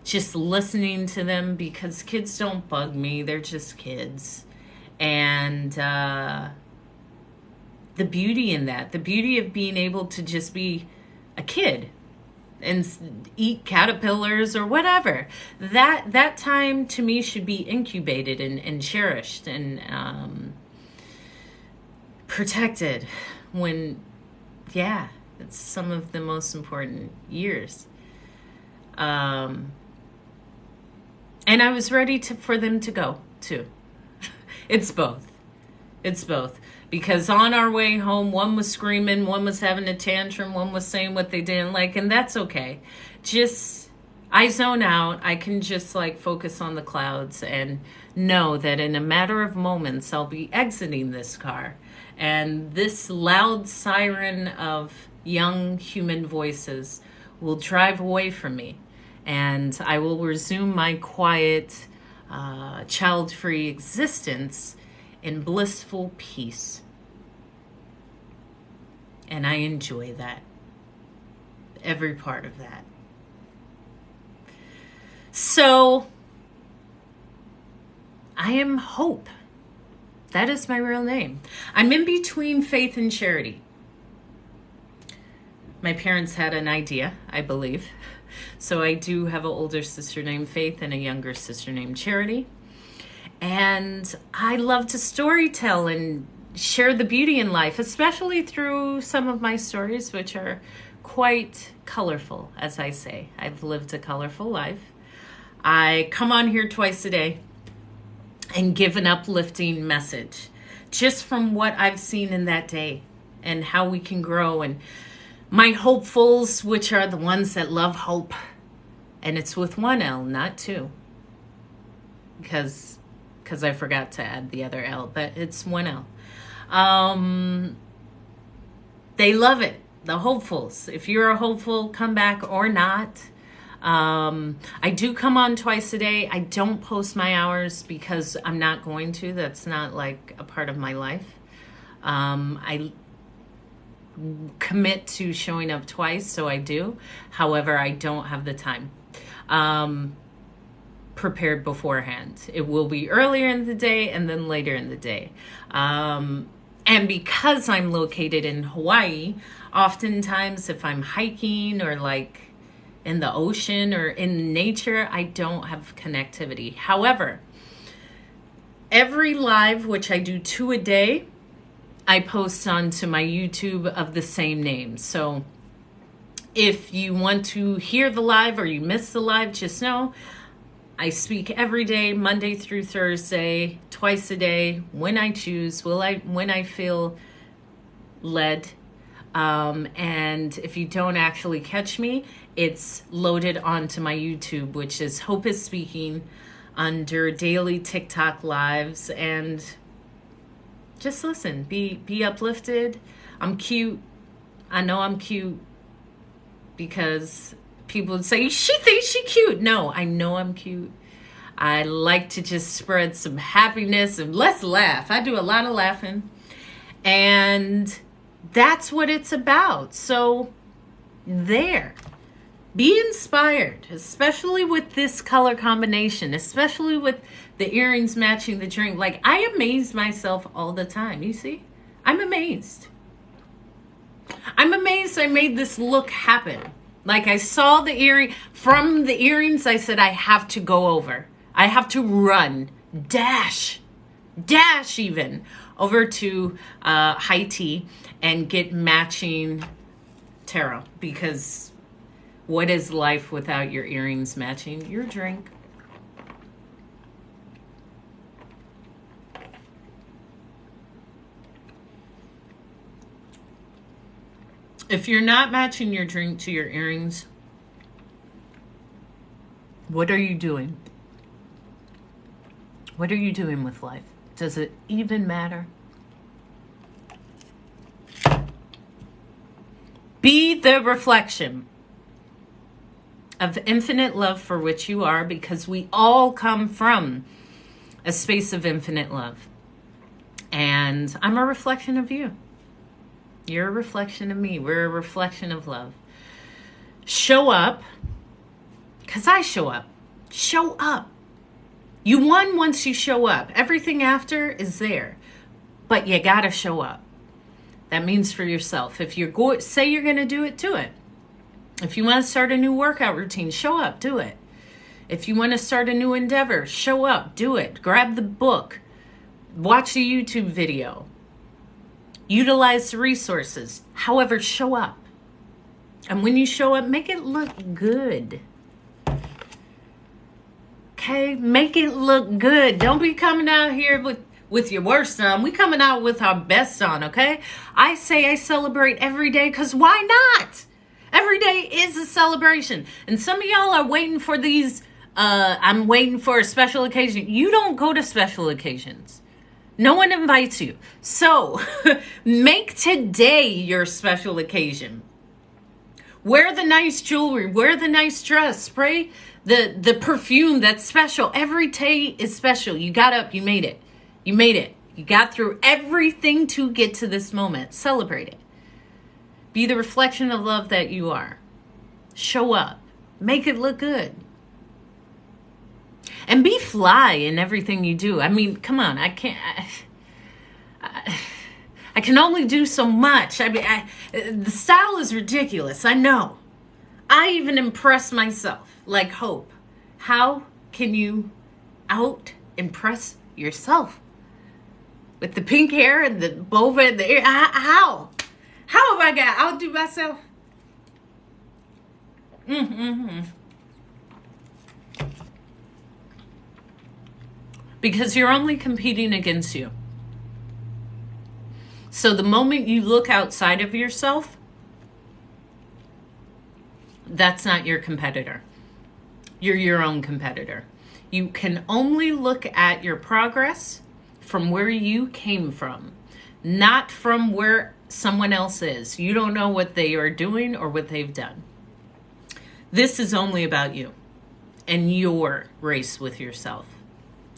just listening to them, because kids don't bug me. They're just kids. And the beauty in that, the beauty of being able to just be a kid and eat caterpillars or whatever. That time to me should be incubated and cherished and protected when, yeah, it's some of the most important years. And I was ready for them to go too. It's both. It's both. Because on our way home, one was screaming, one was having a tantrum, one was saying what they didn't like, and that's okay. I zone out. I can just focus on the clouds and know that in a matter of moments, I'll be exiting this car. And this loud siren of young human voices will drive away from me. And I will resume my quiet, child-free existence in blissful peace. And I enjoy that. Every part of that. So, I am Hope. That is my real name. I'm in between faith and charity. My parents had an idea, I believe. So I do have an older sister named Faith and a younger sister named Charity. And I love to storytell and share the beauty in life, especially through some of my stories, which are quite colorful, as I say. I've lived a colorful life. I come on here twice a day and give an uplifting message just from what I've seen in that day and how we can grow. And my hopefuls, which are the ones that love hope, And it's with one L, not two. Because I forgot to add the other L, but it's one L. They love it. The hopefuls. If you're a hopeful, come back or not. I do come on twice a day. I don't post my hours because I'm not going to. That's not like a part of my life. I commit to showing up twice, so I do. However, I don't have the time prepared beforehand. It will be earlier in the day and then later in the day. And because I'm located in Hawaii, oftentimes if I'm hiking or like in the ocean or in nature, I don't have connectivity. However, every live, which I do 2 a day, I post onto my YouTube of the same name. So if you want to hear the live or you miss the live, just know I speak every day, Monday through Thursday, twice a day, when I choose, when I feel led. And if you don't actually catch me, it's loaded onto my YouTube, which is Hope is Speaking, under daily TikTok lives. And just listen, be uplifted. I'm cute. I know I'm cute because people would say, she thinks she's cute. No, I know I'm cute. I like to just spread some happiness and let's laugh. I do a lot of laughing. And that's what it's about. So there. Be inspired, especially with this color combination, especially with the earrings matching the drink. Like, I amaze myself all the time. You see? I'm amazed. I'm amazed I made this look happen. Like, I saw the earring. From the earrings, I said, I have to go over. I have to run, dash even, over to High Tea and get matching tarot. Because what is life without your earrings matching your drink? If you're not matching your drink to your earrings, what are you doing? What are you doing with life? Does it even matter? Be the reflection of infinite love for which you are, because we all come from a space of infinite love. And I'm a reflection of you. You're a reflection of me. We're a reflection of love. Show up, because I show up. Show up. You won once you show up. Everything after is there. But you got to show up. That means for yourself. If you're say you're going to do it. If you want to start a new workout routine, show up, do it. If you want to start a new endeavor, show up, do it. Grab the book. Watch the YouTube video. Utilize the resources. However, show up. And when you show up, make it look good. Okay? Make it look good. Don't be coming out here with your worst on. We coming out with our best on, okay? I say I celebrate every day because why not? Every day is a celebration. And some of y'all are waiting for these, I'm waiting for a special occasion. You don't go to special occasions. No one invites you. So make today your special occasion. Wear the nice jewelry. Wear the nice dress. Spray the perfume that's special. Every day is special. You got up. You made it. You made it. You got through everything to get to this moment. Celebrate it. Be the reflection of love that you are. Show up. Make it look good. And be fly in everything you do. I mean, come on. I can only do so much. I mean, the style is ridiculous. I know. I even impress myself. Like Hope. How can you out-impress yourself? With the pink hair and the boba and the ear. How? How have I got to outdo myself? Because you're only competing against you. So the moment you look outside of yourself, that's not your competitor. You're your own competitor. You can only look at your progress from where you came from, not from where someone else is. You don't know what they are doing or what they've done. This is only about you and your race with yourself.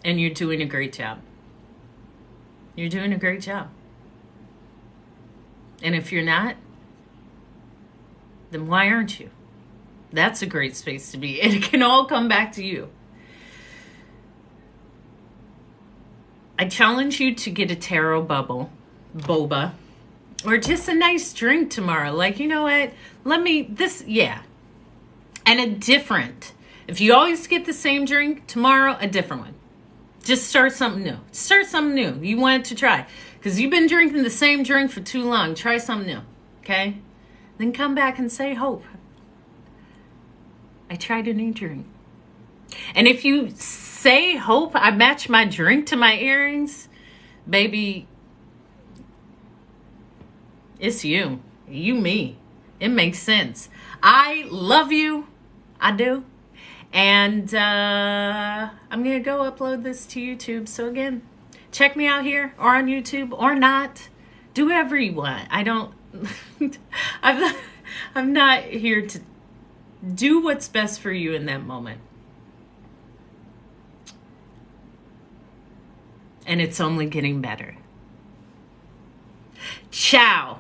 And you're doing a great job. You're doing a great job. And if you're not, then why aren't you? That's a great space to be. It can all come back to you. I challenge you to get a taro boba, or just a nice drink tomorrow. Like, you know what? And a different. If you always get the same drink, tomorrow, a different one. Just start something new. Start something new. You want it to try. Because you've been drinking the same drink for too long. Try something new. Okay? Then come back and say, Hope, I tried a new drink. And if you say, Hope, I match my drink to my earrings, baby, it's you. You, me. It makes sense. I love you. I do. And I'm going to go upload this to YouTube. So again, check me out here or on YouTube or not. Do whatever you want. I don't, I'm not here to do what's best for you in that moment. And it's only getting better. Ciao.